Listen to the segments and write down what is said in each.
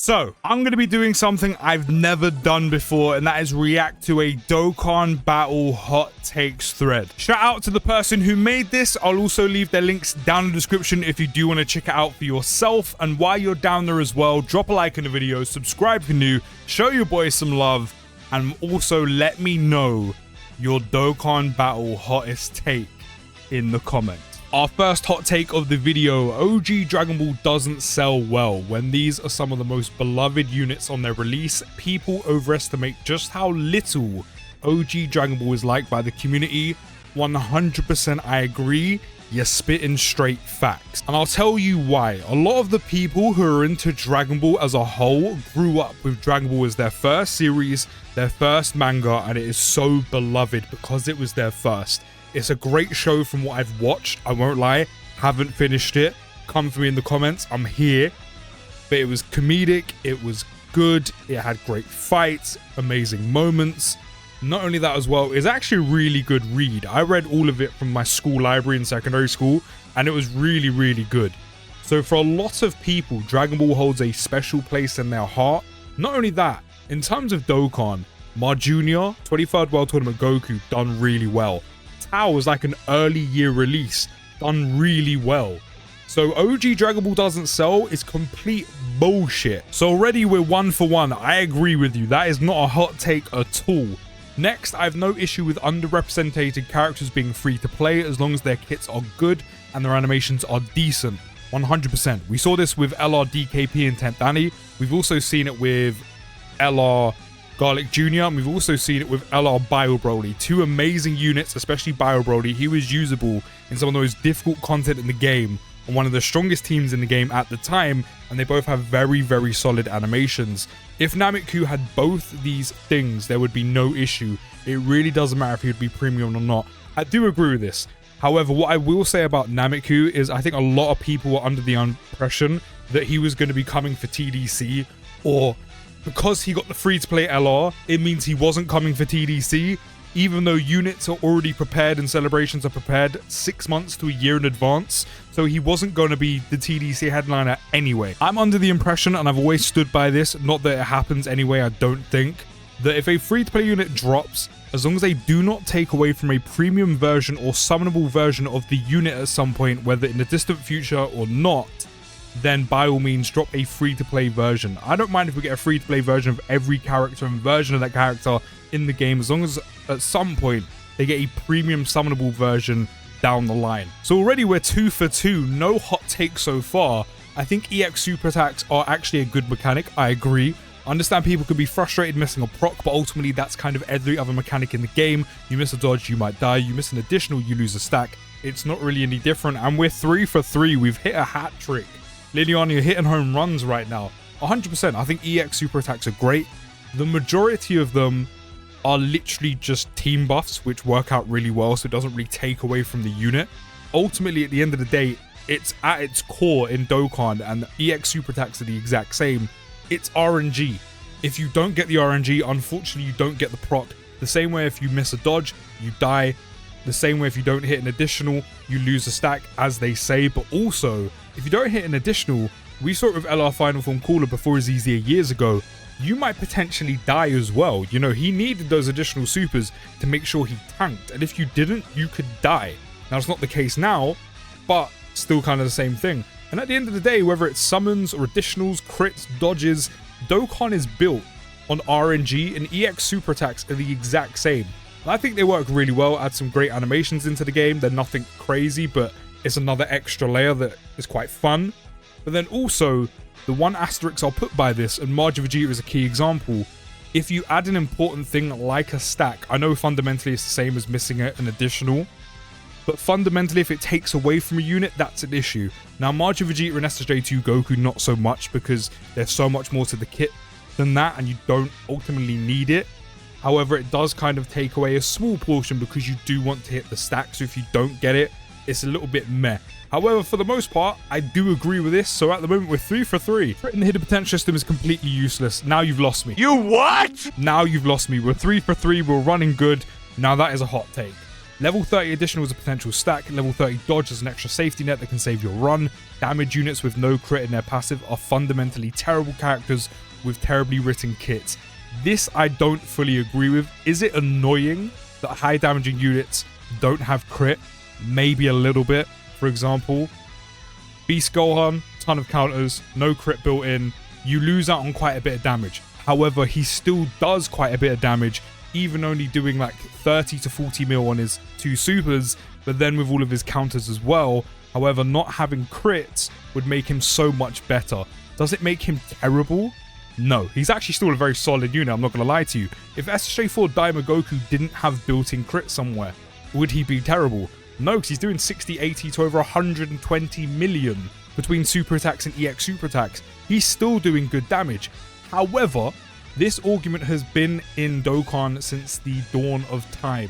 So, I'm going to be doing something I've never done before, and that is react to a Dokkan Battle Hot Takes thread. Shout out to the person who made this. I'll also leave their links down in the description if you do want to check it out for yourself. And while you're down there as well, drop a like on the video, subscribe if you're new, show your boys some love, and also let me know your Dokkan Battle hottest take in the comments. Our first hot take of the video: OG Dragon Ball doesn't sell well. When these are some of the most beloved units on their release, people overestimate just how little OG Dragon Ball is liked by the community. 100% I agree. You're spitting straight facts. And I'll tell you why. A lot of the people who are into Dragon Ball as a whole grew up with Dragon Ball as their first series, their first manga, and it is so beloved because it was their first. It's a great show from what I've watched, I won't lie. Haven't finished it. Come for me in the comments, I'm here. But it was comedic, it was good, it had great fights, amazing moments. Not only that as well, it's actually a really good read. I read all of it from my school library in secondary school, and it was really, really good. So for a lot of people, Dragon Ball holds a special place in their heart. Not only that, in terms of Dokkan, Ma Jr., 23rd World Tournament Goku, done really well. Tao was like an early year release, done really well. So OG Dragon Ball doesn't sell is complete bullshit. So already we're 1 for 1. I agree with you. That is not a hot take at all. Next, I have no issue with underrepresented characters being free to play as long as their kits are good and their animations are decent. 100%. We saw this with LR DKP and 10th Danny. We've also seen it with LR Garlic Jr. and we've also seen it with LR Bio Broly. Two amazing units, especially Bio Broly. He was usable in some of the most difficult content in the game on one of the strongest teams in the game at the time, and they both have very, very solid animations. If Namek-Ku had both these things, there would be no issue. It really doesn't matter if he would be premium or not. I do agree with this. However, what I will say about Namek-Ku is I think a lot of people were under the impression that he was going to be coming for TDC, or because he got the free-to-play LR, it means he wasn't coming for TDC, even though units are already prepared and celebrations are prepared 6 months to a year in advance, so he wasn't going to be the TDC headliner anyway. I'm under the impression, and I've always stood by this, not that it happens anyway, I don't think, that if a free-to-play unit drops, as long as they do not take away from a premium version or summonable version of the unit at some point, whether in the distant future or not, then by all means drop a free-to-play version. I don't mind if we get a free-to-play version of every character and version of that character in the game, as long as at some point they get a premium summonable version down the line. So already we're 2 for 2, no hot takes so far. I think EX super attacks are actually a good mechanic, I agree. I understand people could be frustrated missing a proc, but ultimately that's kind of every other mechanic in the game. You miss a dodge, you might die. You miss an additional, you lose a stack. It's not really any different, and we're 3 for 3. We've hit a hat trick. Liliana, you're hitting home runs right now. 100%. I think EX super attacks are great. The majority of them are literally just team buffs, which work out really well, so it doesn't really take away from the unit. Ultimately, at the end of the day, it's at its core in Dokkan, and EX super attacks are the exact same. It's RNG. If you don't get the RNG, unfortunately, you don't get the proc. The same way if you miss a dodge, you die. The same way if you don't hit an additional, you lose a stack, as they say. But also, if you don't hit an additional, we saw it with LR Final Form Cooler before his easier years ago, you might potentially die as well. You know, he needed those additional supers to make sure he tanked, and if you didn't, you could die. Now, it's not the case now, but still kind of the same thing. And at the end of the day, whether it's summons or additionals, crits, dodges, Dokkan is built on RNG, and EX super attacks are the exact same. And I think they work really well, add some great animations into the game. They're nothing crazy, but it's another extra layer that is quite fun. But then also, the one asterisk I'll put by this, and Majin Vegeta is a key example, if you add an important thing like a stack, I know fundamentally it's the same as missing an additional, but fundamentally if it takes away from a unit, that's an issue. Now Majin Vegeta and SSJ2 Goku not so much, because there's so much more to the kit than that, and you don't ultimately need it. However, it does kind of take away a small portion because you do want to hit the stack, so if you don't get it, it's a little bit meh. However, for the most part, I do agree with this, so at the moment we're 3 for 3. Crit and the hidden potential system is completely useless. Now you've lost me. You what? Now you've lost me. We're 3 for 3, we're running good. Now that is a hot take. Level 30 additional is a potential stack. Level 30 dodge is an extra safety net that can save your run. Damage units with no crit in their passive are fundamentally terrible characters with terribly written kits. This I don't fully agree with. Is it annoying that high damaging units don't have crit? Maybe a little bit. For example, Beast Gohan, ton of counters, no crit built in. You lose out on quite a bit of damage. However, he still does quite a bit of damage, even only doing like 30 to 40 mil on his 2 supers, but then with all of his counters as well. However, not having crits would make him so much better. Does it make him terrible? No, he's actually still a very solid unit, I'm not going to lie to you. If SJ4 Daima Goku didn't have built-in crit somewhere, would he be terrible? No, because he's doing 60, 80 to over 120 million between super attacks and EX super attacks. He's still doing good damage. However, this argument has been in Dokkan since the dawn of time.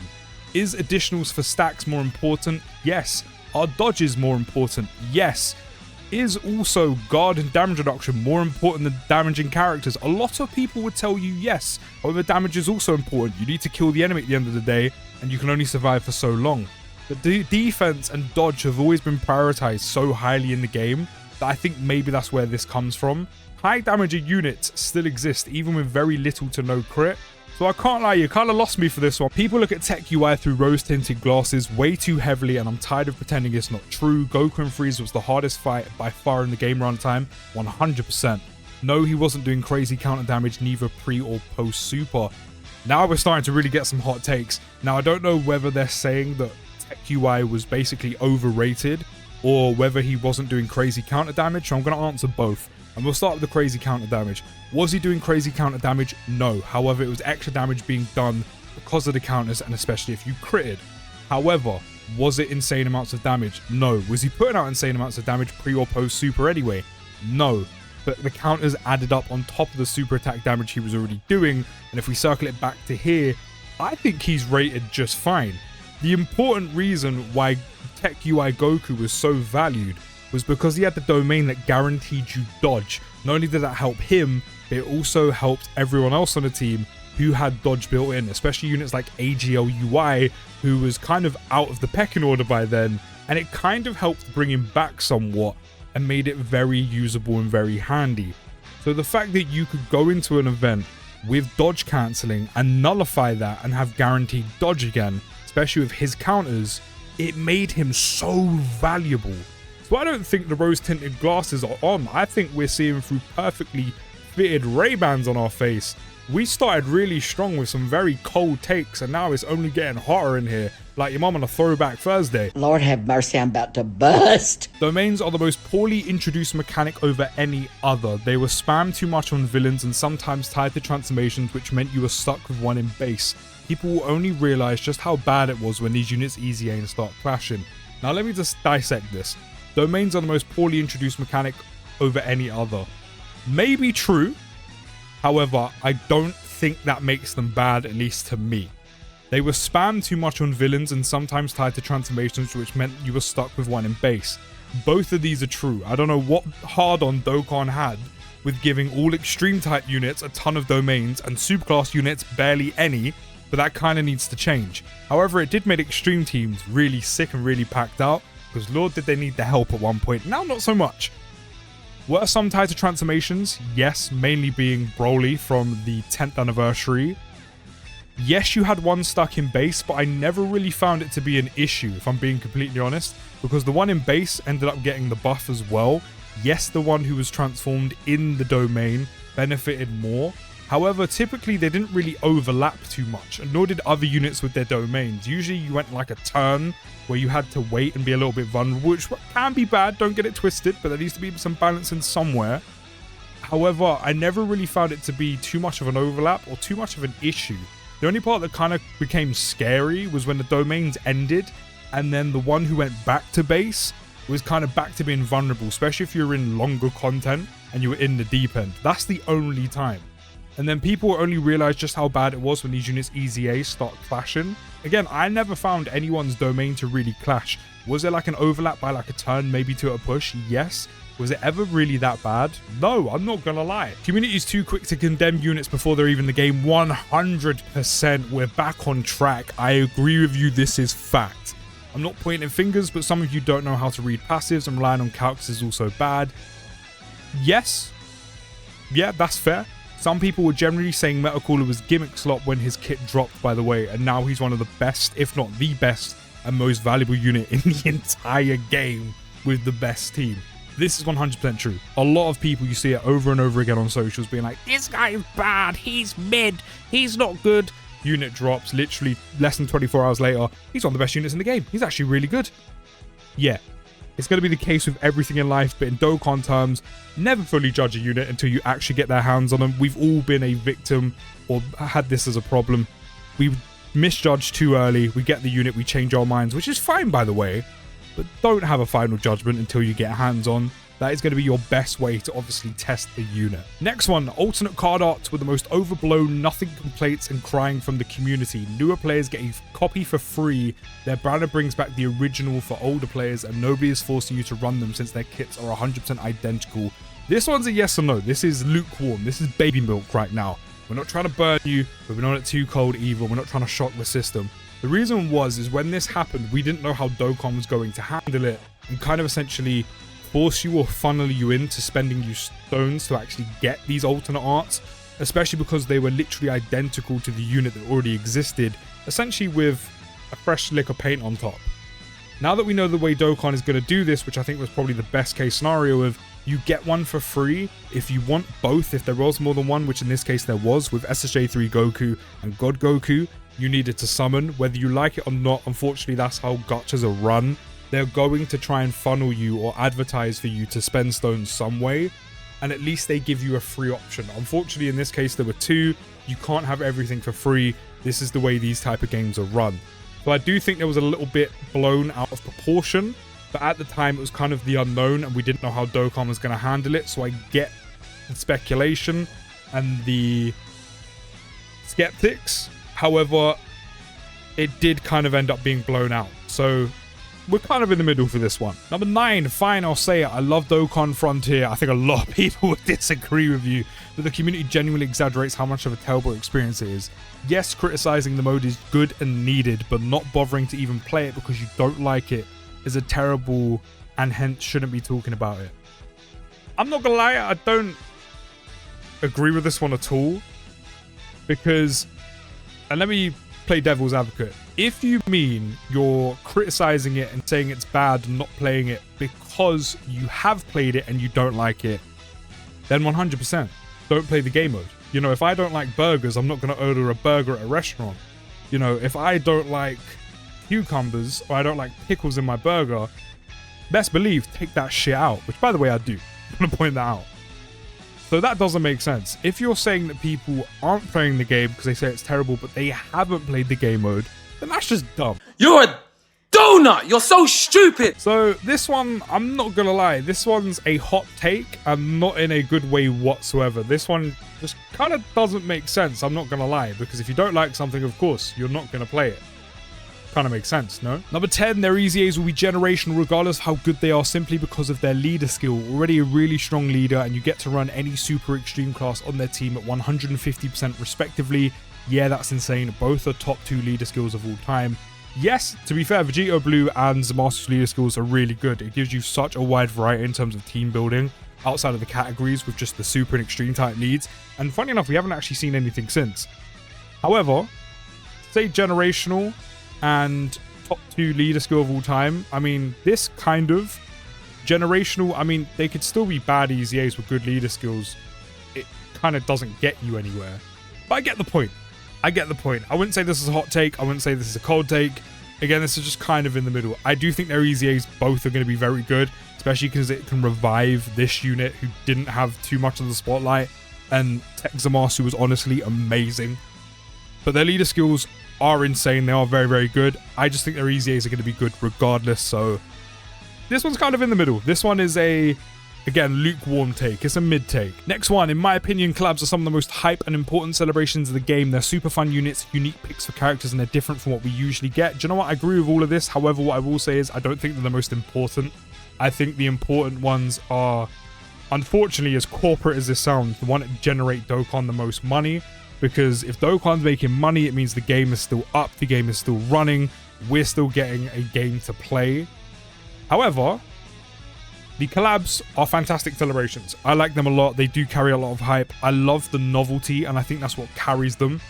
Is additionals for stacks more important? Yes. Are dodges more important? Yes. Is also guard and damage reduction more important than damaging characters? A lot of people would tell you yes. However, damage is also important. You need to kill the enemy at the end of the day, and you can only survive for so long. But defense and dodge have always been prioritized so highly in the game that I think maybe that's where this comes from. High damaging units still exist, even with very little to no crit. So I can't lie, you kind of lost me for this one. People look at tech UI through rose-tinted glasses way too heavily, and I'm tired of pretending it's not true. Goku and Frieza was the hardest fight by far in the game runtime, 100%. No, he wasn't doing crazy counter damage, neither pre or post super. Now we're starting to really get some hot takes. Now I don't know whether they're saying that tech UI was basically overrated, or whether he wasn't doing crazy counter damage, so I'm going to answer both. And we'll start with the crazy counter damage. Was he doing crazy counter damage? No. However, it was extra damage being done because of the counters, and especially if you critted. However, was it insane amounts of damage? No. Was he putting out insane amounts of damage pre or post super anyway? No. But the counters added up on top of the super attack damage he was already doing, and if we circle it back to here, I think he's rated just fine. The important reason why Tech UI Goku was so valued was because he had the domain that guaranteed you dodge. Not only did that help him, but it also helped everyone else on the team who had dodge built in, especially units like AGL UI, who was kind of out of the pecking order by then, and it kind of helped bring him back somewhat and made it very usable and very handy. So the fact that you could go into an event with dodge cancelling and nullify that and have guaranteed dodge again, especially with his counters, it made him so valuable. So I don't think the rose-tinted glasses are on. I think we're seeing through perfectly fitted Ray-Bans on our face. We started really strong with some very cold takes, and now it's only getting hotter in here, like your mum on a throwback Thursday. Lord have mercy, I'm about to bust. Domains are the most poorly introduced mechanic over any other. They were spammed too much on villains and sometimes tied to transformations, which meant you were stuck with one in base. People will only realize just how bad it was when these units easy aim start clashing. Now let me just dissect this. Domains are the most poorly introduced mechanic over any other. Maybe true. However, I don't think that makes them bad, at least to me. They were spammed too much on villains and sometimes tied to transformations, which meant you were stuck with one in base. Both of these are true. I don't know what hard-on Dokkan had with giving all extreme type units a ton of domains and superclass units barely any, but that kind of needs to change. However, it did make extreme teams really sick and really packed out, because Lord did they need the help at one point. Now not so much. Were some tied to transformations? Yes, mainly being Broly from the 10th anniversary. Yes, you had one stuck in base, but I never really found it to be an issue, if I'm being completely honest, because the one in base ended up getting the buff as well. Yes, the one who was transformed in the domain benefited more. However, typically they didn't really overlap too much, and nor did other units with their domains. Usually you went like a turn where you had to wait and be a little bit vulnerable, which can be bad, don't get it twisted, but there needs to be some balance in somewhere. However, I never really found it to be too much of an overlap or too much of an issue. The only part that kind of became scary was when the domains ended, and then the one who went back to base was kind of back to being vulnerable, especially if you're in longer content and you were in the deep end. That's the only time. And then people only realized just how bad it was when these units EZA start clashing. Again, I never found anyone's domain to really clash. Was there like an overlap by like a turn, maybe to a push? Yes. Was it ever really that bad? No, I'm not gonna lie. Community's too quick to condemn units before they're even in the game. 100%. We're back on track. I agree with you. This is fact. I'm not pointing fingers, but some of you don't know how to read passives, and relying on calcs is also bad. Yes. Yeah, that's fair. Some people were generally saying Metacooler was gimmick slot when his kit dropped, by the way, and now he's one of the best, if not the best, and most valuable unit in the entire game with the best team. This is 100% true. A lot of people, you see it over and over again on socials being like, this guy is bad, he's mid, he's not good. Unit drops, literally less than 24 hours later, he's one of the best units in the game. He's actually really good. Yeah. It's going to be the case with everything in life, but in Dokkan terms, never fully judge a unit until you actually get their hands on them. We've all been a victim or had this as a problem. We misjudge too early, we get the unit, we change our minds, which is fine, by the way, but don't have a final judgment until you get hands on. That is going to be your best way to obviously test the unit. Next one, alternate card art with the most overblown, nothing complaints and crying from the community. Newer players get a copy for free. Their banner brings back the original for older players, and nobody is forcing you to run them since their kits are 100% identical. This one's a yes or no. This is lukewarm. This is baby milk right now. We're not trying to burn you, but we're not too cold either. We're not trying to shock the system. The reason is when this happened, we didn't know how Dokkan was going to handle it and kind of essentially force you or funnel you into spending you stones to actually get these alternate arts, especially because they were literally identical to the unit that already existed, essentially with a fresh lick of paint on top. Now that we know the way Dokkan is going to do this, which I think was probably the best case scenario of you get one for free if you want both, if there was more than one, which in this case there was, with SSJ3 Goku and God Goku, you needed to summon. Whether you like it or not, unfortunately that's how gachas are run. They're going to try and funnel you or advertise for you to spend stones some way, and at least they give you a free option. Unfortunately, in this case, there were two. You can't have everything for free. This is the way these type of games are run. So I do think there was a little bit blown out of proportion, but at the time it was kind of the unknown and we didn't know how Dokkan was going to handle it. So I get the speculation and the skeptics. However, it did kind of end up being blown out. So we're kind of in the middle for this one. Number 9, fine, I'll say it. I love Dokkan Frontier. I think a lot of people would disagree with you, but the community genuinely exaggerates how much of a terrible experience it is. Yes, criticizing the mode is good and needed, but not bothering to even play it because you don't like it is a terrible, and hence shouldn't be talking about it. I'm not gonna lie, I don't agree with this one at all, because, and let me play devil's advocate. If you mean you're criticizing it and saying it's bad and not playing it because you have played it and you don't like it, then 100% don't play the game mode. You know, if I don't like burgers, I'm not going to order a burger at a restaurant. You know, if I don't like cucumbers or I don't like pickles in my burger, best believe take that shit out, which by the way I do. I'm going to point that out. So that doesn't make sense. If you're saying that people aren't playing the game because they say it's terrible, but they haven't played the game mode, then that's just dumb. You're a donut! You're so stupid! So this one, I'm not gonna lie, this one's a hot take and not in a good way whatsoever. This one just kind of doesn't make sense, I'm not gonna lie, because if you don't like something, of course, you're not gonna play it. Kind of makes sense, no? Number 10, their easy A's will be generational regardless of how good they are, simply because of their leader skill. Already a really strong leader, and you get to run any super extreme class on their team at 150% respectively. Yeah, that's insane. Both are top 2 leader skills of all time. Yes, to be fair, Vegito Blue and Zamasu's leader skills are really good. It gives you such a wide variety in terms of team building outside of the categories with just the super and extreme type leads. And funny enough, we haven't actually seen anything since. However, say generational and top 2 leader skill of all time, I mean, this kind of generational, I mean, they could still be bad easy A's with good leader skills. It kind of doesn't get you anywhere. But I get the point. I get the point. I wouldn't say this is a hot take. I wouldn't say this is a cold take. Again, this is just kind of in the middle. I do think their easy A's both are going to be very good, especially because it can revive this unit who didn't have too much of the spotlight. And Tech Zamasu was honestly amazing. But their leader skills are insane. They are very, very good. I just think their easy A's are going to be good regardless. So this one's kind of in the middle. This one is a, again, lukewarm take. It's a mid take. Next one, in my opinion, collabs are some of the most hype and important celebrations of the game. They're super fun units, unique picks for characters, and they're different from what we usually get. Do you know what? I agree with all of this. However, what I will say is I don't think they're the most important. I think the important ones are, unfortunately, as corporate as this sounds, the one that generate Dokkan the most money. Because if Dokkan's making money, it means the game is still up, the game is still running, we're still getting a game to play. However, the collabs are fantastic celebrations. I like them a lot. They do carry a lot of hype. I love the novelty, and I think that's what carries them.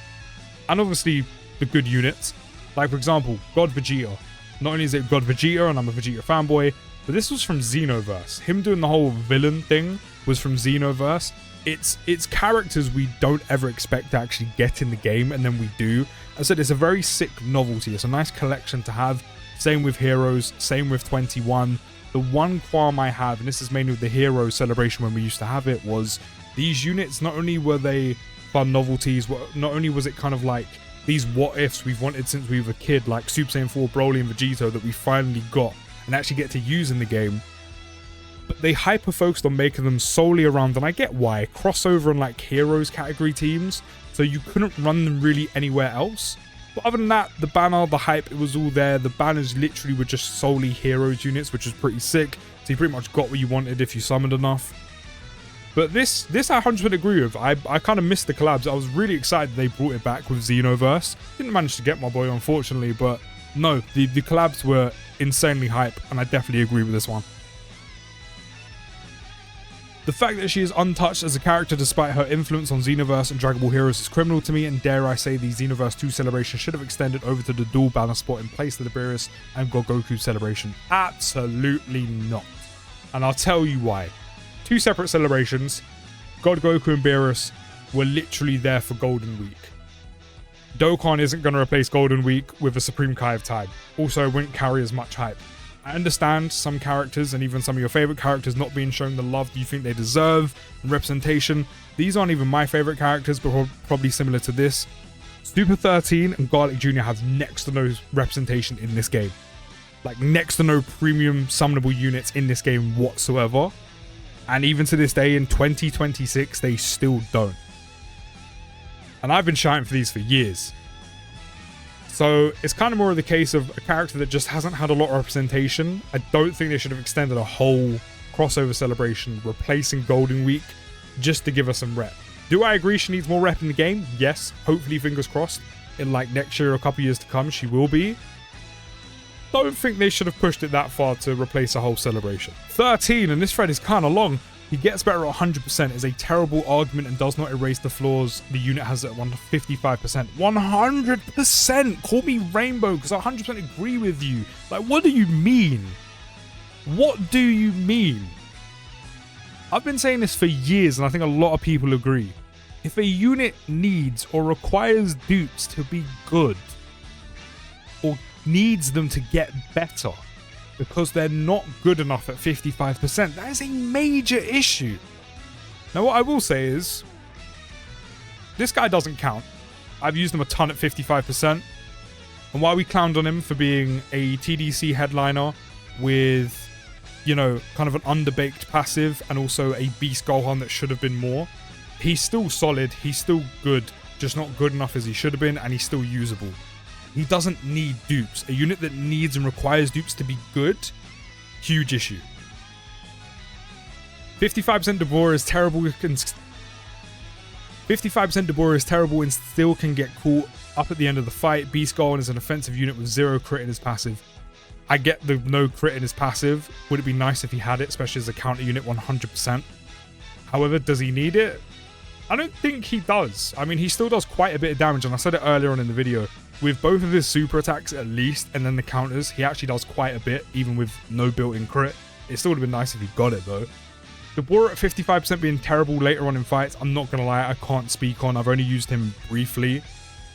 And obviously, the good units. Like, for example, God Vegeta. Not only is it God Vegeta, and I'm a Vegeta fanboy, but this was from Xenoverse. Him doing the whole villain thing was from Xenoverse. It's characters we don't ever expect to actually get in the game, and then we do. As I said, it's a very sick novelty. It's a nice collection to have. Same with Heroes, same with 21. The one qualm I have, and this is mainly with the Heroes celebration when we used to have it, was these units, not only were they fun novelties, not only was it kind of like these what-ifs we've wanted since we were a kid, like Super Saiyan 4, Broly, and Vegito, that we finally got and actually get to use in the game, but they hyper-focused on making them solely around, and I get why, crossover and like Heroes category teams, so you couldn't run them really anywhere else. But other than that, the banner, the hype, it was all there. The banners literally were just solely Heroes units, which was pretty sick. So you pretty much got what you wanted if you summoned enough. But this I 100% agree with. I kind of missed the collabs. I was really excited they brought it back with Xenoverse. Didn't manage to get my boy, unfortunately, but no, the collabs were insanely hype, and I definitely agree with this one. The fact that she is untouched as a character despite her influence on Xenoverse and Dragon Ball Heroes is criminal to me, and dare I say the Xenoverse 2 celebration should have extended over to the dual banner spot in place of the Beerus and Goku celebration. Absolutely not. And I'll tell you why. Two separate celebrations. God Goku and Beerus were literally there for Golden Week. Dokkan isn't going to replace Golden Week with a Supreme Kai of Time. Also, it wouldn't carry as much hype. I understand some characters and even some of your favorite characters not being shown the love you think they deserve and representation. These aren't even my favorite characters, but probably similar to this. Super 13 and Garlic Jr. have next to no representation in this game. Like, next to no premium summonable units in this game whatsoever. And even to this day, in 2026, they still don't. And I've been shouting for these for years. So it's kind of more of the case of a character that just hasn't had a lot of representation. I don't think they should have extended a whole crossover celebration replacing Golden Week just to give her some rep. Do I agree she needs more rep in the game? Yes. Hopefully, fingers crossed, in like next year or a couple years to come, she will be. Don't think they should have pushed it that far to replace a whole celebration. 13, and this thread is kind of long. He gets better at 100% is a terrible argument and does not erase the flaws the unit has at 155%. 100%! Call me Rainbow, because I 100% agree with you. Like, what do you mean? What do you mean? I've been saying this for years, and I think a lot of people agree. If a unit needs or requires dupes to be good, or needs them to get better, because they're not good enough at 55%, that is a major issue. Now, what I will say is, this guy doesn't count. I've used him a ton at 55%. And while we clowned on him for being a TDC headliner with, you know, kind of an underbaked passive and also a beast Gohan that should have been more, he's still solid, he's still good, just not good enough as he should have been, and he's still usable. He doesn't need dupes. A unit that needs and requires dupes to be good, huge issue. 55% Deborah is terrible. 55% Deborah is terrible and still can get caught up at the end of the fight. Beast Gohan is an offensive unit with 0 crit in his passive. I get the no crit in his passive. Would it be nice if he had it, especially as a counter unit 100%? However, does he need it? I don't think he does. I mean, he still does quite a bit of damage, and I said it earlier on in the video. With both of his super attacks at least, and then the counters, he actually does quite a bit, even with no built-in crit. It still would have been nice if he got it, though. Deborah at 55% being terrible later on in fights, I'm not going to lie, I can't speak on. I've only used him briefly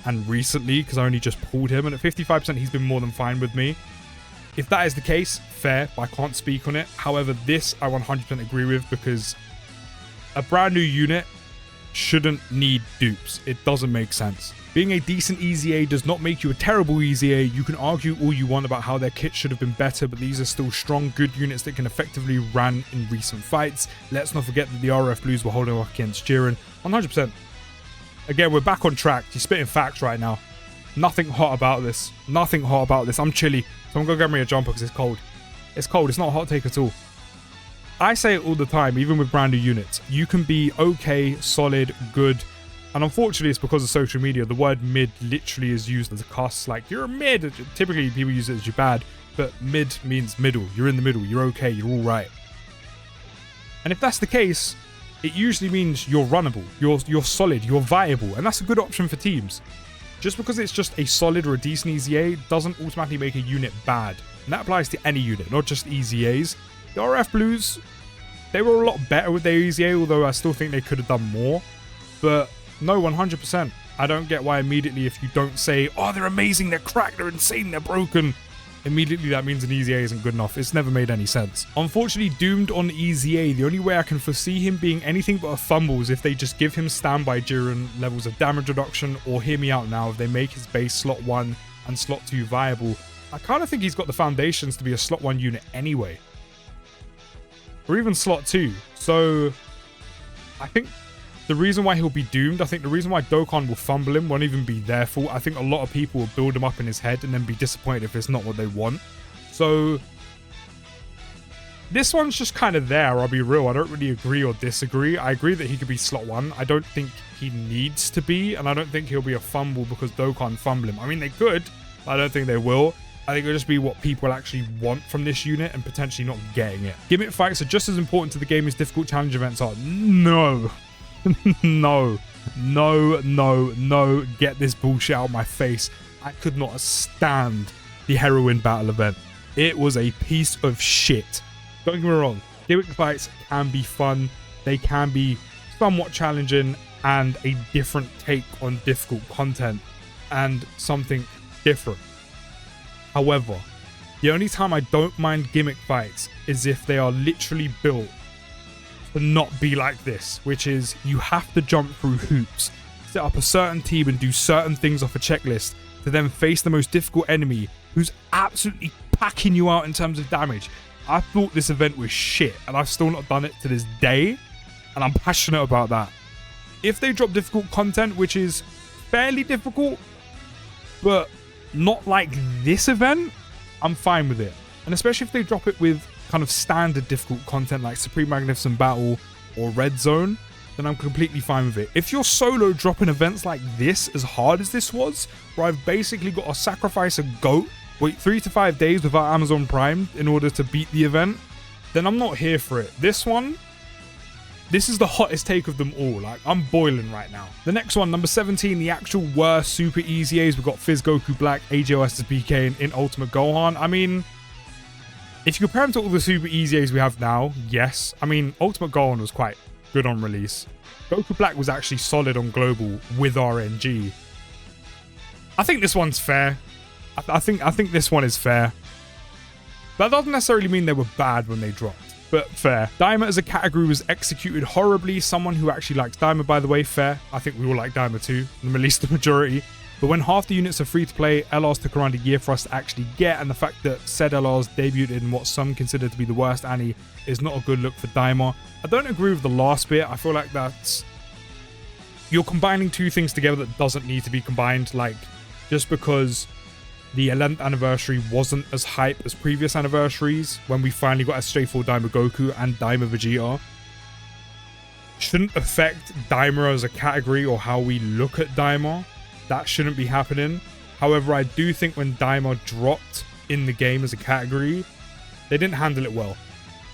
and recently, because I only just pulled him, and at 55% he's been more than fine with me. If that is the case, fair, but I can't speak on it. However, this I 100% agree with, because a brand new unit shouldn't need dupes. It doesn't make sense. Being a decent EZA does not make you a terrible EZA. You can argue all you want about how their kit should have been better, but these are still strong, good units that can effectively run in recent fights. Let's not forget that the RF Blues were holding up against Jiren. 100%. Again, we're back on track. You're spitting facts right now. Nothing hot about this. Nothing hot about this. I'm chilly, so I'm going to get me a jumper because it's cold. It's cold. It's not a hot take at all. I say it all the time, even with brand new units. You can be okay, solid, good. And unfortunately, it's because of social media. The word mid literally is used as a cuss. Like, you're a mid. Typically, people use it as you're bad. But mid means middle. You're in the middle. You're okay. You're all right. And if that's the case, it usually means you're runnable. You're solid. You're viable. And that's a good option for teams. Just because it's just a solid or a decent EZA doesn't automatically make a unit bad. And that applies to any unit, not just EZAs. The RF Blues, they were a lot better with their EZA, although I still think they could have done more. But no, 100%. I don't get why immediately if you don't say, oh, they're amazing, they're cracked, they're insane, they're broken, immediately that means an EZA isn't good enough. It's never made any sense. Unfortunately, Doomed on EZA, the only way I can foresee him being anything but a fumble is if they just give him standby during levels of damage reduction, or hear me out now, if they make his base slot 1 and slot 2 viable. I kind of think he's got the foundations to be a slot 1 unit anyway. Or even slot 2. So I think the reason why he'll be doomed, I think the reason why Dokkan will fumble him won't even be their fault. I think a lot of people will build him up in his head and then be disappointed if it's not what they want. So this one's just kind of there, I'll be real. I don't really agree or disagree. I agree that he could be slot 1. I don't think he needs to be, and I don't think he'll be a fumble because Dokkan fumble him. I mean, they could, but I don't think they will. I think it'll just be what people actually want from this unit and potentially not getting it. Gimmick fights are just as important to the game as difficult challenge events are. No. No. No, no, no. Get this bullshit out of my face. I could not stand the heroin battle event. It was a piece of shit. Don't get me wrong. Gimmick fights can be fun. They can be somewhat challenging and a different take on difficult content and something different. However, the only time I don't mind gimmick fights is if they are literally built to not be like this, which is you have to jump through hoops, set up a certain team and do certain things off a checklist to then face the most difficult enemy who's absolutely packing you out in terms of damage. I thought this event was shit and I've still not done it to this day, and I'm passionate about that. If they drop difficult content, which is fairly difficult, but not like this event, I'm fine with it. And especially if they drop it with kind of standard difficult content like Supreme Magnificent Battle or Red Zone, then I'm completely fine with it. If you're solo dropping events like this, as hard as this was, where I've basically got to sacrifice a goat, wait 3 to 5 days without Amazon Prime in order to beat the event, then I'm not here for it. This one, this is the hottest take of them all. Like, I'm boiling right now. The next one, number 17, the actual worst super EZAs. We've got Fizz Goku Black, AJOS PK, and in Ultimate Gohan. I mean, if you compare them to all the super EZAs we have now, yes. I mean, Ultimate Gohan was quite good on release. Goku Black was actually solid on global with RNG. I think this one's fair. I think this one is fair. That doesn't necessarily mean they were bad when they dropped, but fair. Daima as a category was executed horribly. Someone who actually likes Daima, by the way, fair. I think we all like Daima too, and at least the majority. But when half the units are free to play, LRs took around a year for us to actually get, and the fact that said LRs debuted in what some consider to be the worst Annie is not a good look for Daima. I don't agree with the last bit. I feel like that's... You're combining two things together that doesn't need to be combined. Like, just because the 11th anniversary wasn't as hype as previous anniversaries, when we finally got SJ4 Daima Goku and Daima Vegeta, shouldn't affect Daima as a category or how we look at Daima. That shouldn't be happening. However, I do think when Daima dropped in the game as a category, they didn't handle it well.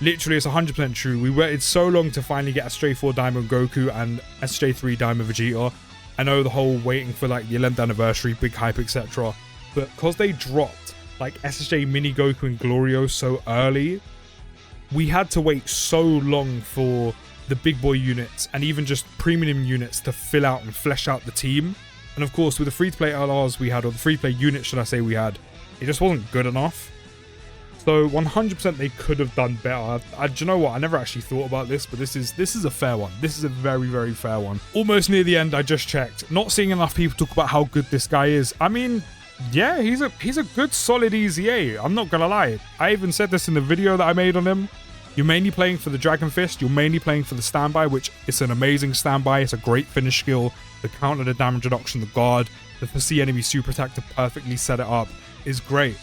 Literally, it's 100% true. We waited so long to finally get SJ4 Daima Goku and SJ3 Daima Vegeta. I know the whole waiting for like the 11th anniversary, big hype, etc. But because they dropped like SSJ Mini Goku and Glorio so early, we had to wait so long for the big boy units and even just premium units to fill out and flesh out the team. And of course, with the free-to-play LRs we had, or the free-to-play units, should I say, we had, it just wasn't good enough. So 100% they could have done better. Do you know what? I never actually thought about this, but this is a fair one. This is a very, very fair one. Almost near the end, I just checked. Not seeing enough people talk about how good this guy is. I mean, yeah, he's a good, solid EZA. I'm not gonna lie. I even said this in the video that I made on him. You're mainly playing for the Dragon Fist. You're mainly playing for the standby, which is an amazing standby. It's a great finish skill. The counter, the damage reduction, the guard, the foresee enemy super attack to perfectly set it up is great.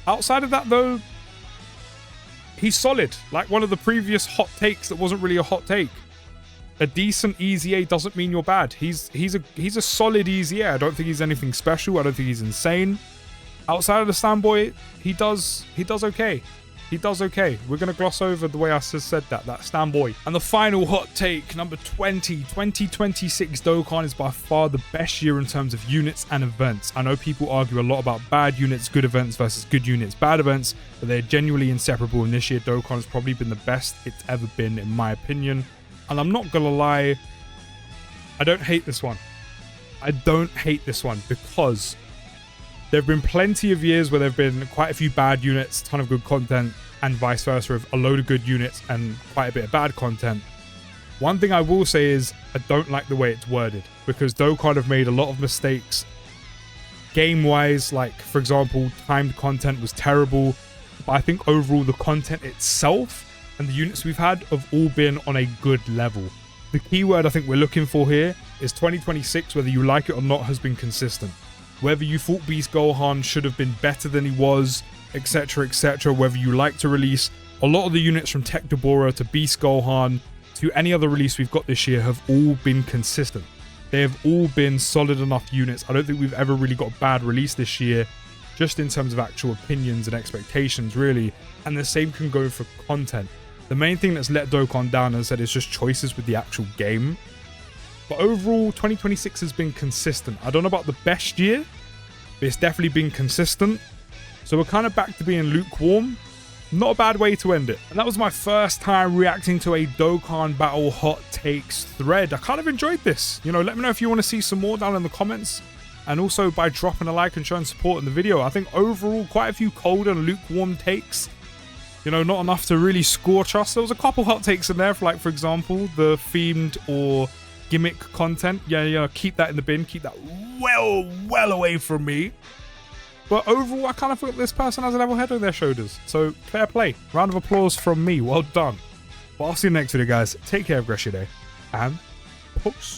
Outside of that, though, he's solid. Like one of the previous hot takes that wasn't really a hot take. A decent easy A doesn't mean you're bad. He's a solid easy A. I don't think he's anything special. I don't think he's insane. Outside of the Standboy, he does okay. He does okay. We're going to gloss over the way I just said that Standboy. And the final hot take, number 20. 2026 Dokkan is by far the best year in terms of units and events. I know people argue a lot about bad units, good events versus good units, bad events, but they're genuinely inseparable. And this year, Dokkan has probably been the best it's ever been, in my opinion. And I'm not going to lie, I don't hate this one. I don't hate this one because there have been plenty of years where there have been quite a few bad units, ton of good content, and vice versa, with a load of good units and quite a bit of bad content. One thing I will say is I don't like the way it's worded, because Dokkan have made a lot of mistakes game-wise. Like, for example, timed content was terrible, but I think overall the content itself and the units we've had have all been on a good level. The keyword I think we're looking for here is 2026, whether you like it or not, has been consistent. Whether you thought Beast Gohan should have been better than he was, etc, etc, whether you like to release a lot of the units from Tech Deborah to Beast Gohan to any other release we've got this year have all been consistent. They have all been solid enough units. I don't think we've ever really got a bad release this year, just in terms of actual opinions and expectations, really. And the same can go for content. The main thing that's let Dokkan down, as I said, is just choices with the actual game. But overall, 2026 has been consistent. I don't know about the best year, but it's definitely been consistent. So we're kind of back to being lukewarm. Not a bad way to end it. And that was my first time reacting to a Dokkan Battle Hot Takes thread. I kind of enjoyed this. You know, let me know if you want to see some more down in the comments. And also by dropping a like and showing support in the video. I think overall, quite a few cold and lukewarm takes. You know, not enough to really scorch us. There was a couple hot takes in there, for example, the themed or gimmick content. Yeah, keep that in the bin. Keep that well away from me. But overall, I kind of feel this person has a level head on their shoulders. So, fair play. Round of applause from me. Well done. But I'll see you next video, guys. Take care of the rest of your day. And peace.